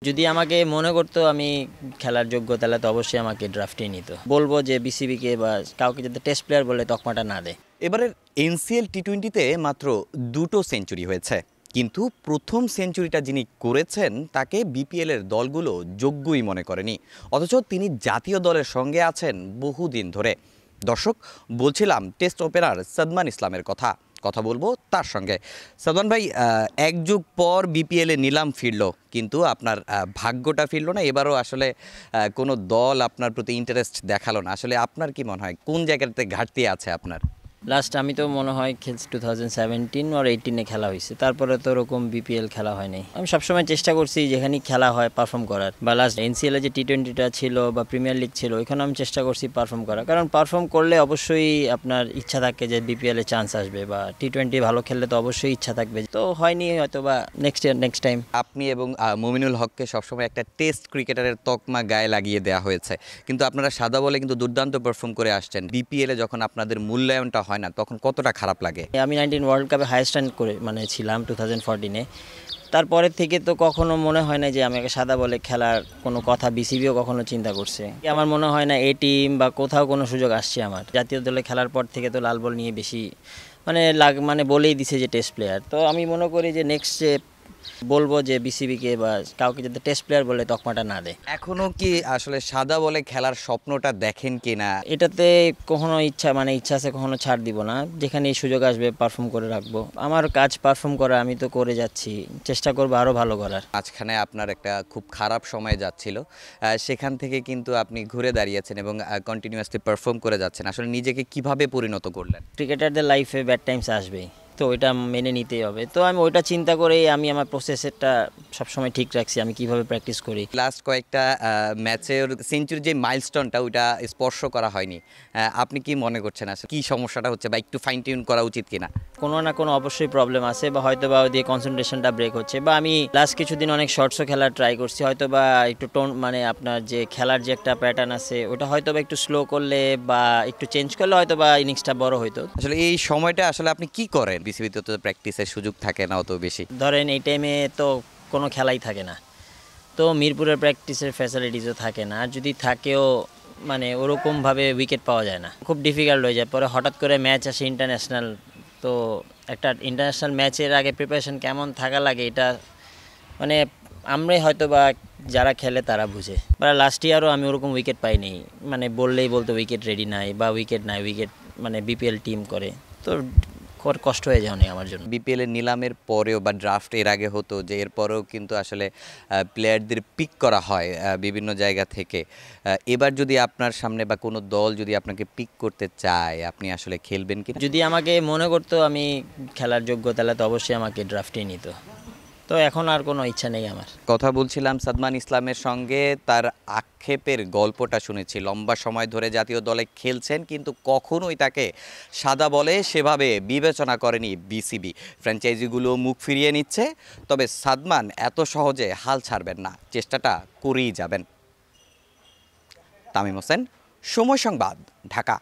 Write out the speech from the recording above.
যদি আমাকে মনে করতো আমি খেলার যোগ্য তাহলে তো অবশ্যই আমাকে ড্রাফটেই নিত। বলবো যে বিসিবিকে বা কাউকে যাতে টেস্ট প্লেয়ার বলে তকমাটা না দেয়। এবারের এনসিএল টি-20-তে মাত্র দুটো সেঞ্চুরি হয়েছে, কিন্তু প্রথম সেঞ্চুরিটা যিনি করেছেন তাকে বিপিএলের দলগুলো যোগ্যই মনে করেনি, অথচ তিনি জাতীয় দলের সঙ্গে আছেন বহুদিন ধরে। দর্শক, বলছিলাম টেস্ট ওপেনার সাদমান ইসলামের কথা কথা বলবো তার সঙ্গে। সাদমান ভাই, এক যুগ পর বিপিএলে নিলাম ফিরলো, কিন্তু আপনার ভাগ্যটা ফিরলো না। এবারও আসলে কোনো দল আপনার প্রতি ইন্টারেস্ট দেখালো না। আসলে আপনার কি মনে হয় কোন জায়গাতে ঘাটতি আছে আপনার? লাস্ট আমি তো মনে হয় খেলছি 2017 আর 18-এ খেলা হয়েছে, তারপরে তো ওরকম বিপিএল খেলা হয়নি। আমি সবসময় চেষ্টা করছি যেখানে খেলা হয় পারফর্ম করার, বা লাস্ট এনসিএলে যে টি-20টা ছিল বা প্রিমিয়ার লিগ ছিল ওইখানে আমি চেষ্টা করছি পারফর্ম করা, কারণ পারফর্ম করলে অবশ্যই আপনার ইচ্ছা থাকে যে বিপিএলে চান্স আসবে, বা টি-20 ভালো খেললে তো অবশ্যই ইচ্ছা থাকবে। তো হয়নি হয়তো বা নেক্সট টাইম। আপনি এবং মুমিনুল হককে সবসময় একটা টেস্ট ক্রিকেটারের তকমা গায়ে লাগিয়ে দেওয়া হয়েছে, কিন্তু আপনারা সাদা বলে কিন্তু দুর্দান্ত পারফর্ম করে আসছেন। বিপিএলে যখন আপনাদের মূল্যায়নটা হয় না তখন কতটা খারাপ লাগে? আমি 19 ওয়ার্ল্ড কাপে হাইয়েস্ট রান করে ছিলাম 2014-এ। তারপরের থেকে তো কখনো মনে হয় না যে আমাকে সাদা বলে খেলার কোনো কথা বিসিবিও কখনো চিন্তা করছে। আমার মনে হয় না এ টিম বা কোথাও কোনো সুযোগ আসছে। আমার জাতীয় দলে খেলার পর থেকে তো লাল বল নিয়ে বেশি বলেই দিছে যে টেস্ট প্লেয়ার। তো আমি মনে করি যে নেক্সট যে বলবো যে বিসিবিকে বা কাউকে যাতে টেস্ট প্লেয়ার বলে তকমাটা না দেয়। এখনো কি আসলে সাদা বলে খেলার স্বপ্নটা দেখেন কিনা? এটাতে কখনো ইচ্ছা আছে, কখনো ছাড় দিব না। যেখানে সুযোগ আসবে পারফর্ম করে রাখবো। আমার কাজ পারফর্ম করা, আমি তো করে যাচ্ছি, চেষ্টা করবো আরও ভালো করার। মাঝখানে আপনার একটা খুব খারাপ সময় যাচ্ছিল, সেখান থেকে কিন্তু আপনি ঘুরে দাঁড়িয়েছেন এবং কন্টিনিউয়াসলি পারফর্ম করে যাচ্ছেন। আসলে নিজেকে কিভাবে পরিণত করলেন? ক্রিকেটারদের লাইফে ব্যাড টাইমস আসবেই, তো ওইটা মেনে নিতেই হবে। তো আমি ওইটা চিন্তা করেই আমি আমার প্রসেসটা সবসময় ঠিক রাখছি, আমি কিভাবে প্র্যাকটিস করি। লাস্ট কয়েকটা ম্যাচের সেঞ্চুরির যে মাইলস্টোনটা ওইটা স্পর্শ করা হয়নি। আপনি কি মনে করছেন আসলে কি সমস্যাটা হচ্ছে, বা একটু ফাইন টিউন করা উচিত কিনা? কোনো না কোনো অবশ্যই প্রবলেম আছে, বা হয়তো বা ওই দিয়ে কনসেন্ট্রেশনটা ব্রেক হচ্ছে, বা আমি লাস্ট কিছুদিন অনেক শর্টসও খেলার ট্রাই করছি, হয়তো বা একটু টোন আপনার যে খেলার যে একটা প্যাটার্ন আছে ওটা হয়তো বা একটু স্লো করলে বা একটু চেঞ্জ করলে হয়তো বা ইনিংসটা বড় হইতো। আসলে এই সময়টা আসলে আপনি কি করেন? বিসিবিতে তো প্র্যাকটিসের সুযোগ থাকে না অত বেশি। ধরেন এই টাইমে তো কোনো খেলাই থাকে না, তো মিরপুরের প্র্যাকটিসের ফ্যাসিলিটিসও থাকে না, আর যদি থাকেও ওরকমভাবে উইকেট পাওয়া যায় না, খুব ডিফিকাল্ট হয়ে যায়। পরে হঠাৎ করে ম্যাচ আসে ইন্টারন্যাশনাল, তো একটা ইন্টারন্যাশনাল ম্যাচের আগে প্রিপারেশন কেমন থাকা লাগে এটা মানে আমরাই হয়তো বা যারা খেলে তারা বুঝে। বা লাস্ট ইয়ারও আমি ওরকম উইকেট পাইনি, বললেই বলতো উইকেট রেডি নাই বা উইকেট নাই, উইকেট বিপিএল টিম করে, তো কষ্ট হয়ে যায় অনেক আমার জন্য। বিপিএল এর নিলামের পরেও বা ড্রাফট এর আগে হতো যে এরপরেও কিন্তু আসলে প্লেয়ারদের পিক করা হয় বিভিন্ন জায়গা থেকে। এবার যদি আপনার সামনে বা কোনো দল যদি আপনাকে পিক করতে চায়, আপনি আসলে খেলবেন কিনা? যদি আমাকে মনে করতো আমি খেলার যোগ্য তাহলে তো অবশ্যই আমাকে ড্রাফটেই নিত। তো এখন আর কোনো ইচ্ছা নেই আমার। কথা বলছিলাম সাদমান ইসলামের সঙ্গে। তার আক্ষেপের গল্পটা শুনেছি। লম্বা সময় ধরে জাতীয় দলে খেলছেন, কিন্তু কখনোই তাকে সাদা বলে সেভাবে বিবেচনা করেনি বিসিবি। ফ্র্যাঞ্চাইজিগুলো মুখ ফিরিয়ে নিচ্ছে, তবে সাদমান এত সহজে হাল ছাড়বেন না, চেষ্টাটা করেই যাবেন। তামিম হোসেন, সময় সংবাদ, ঢাকা।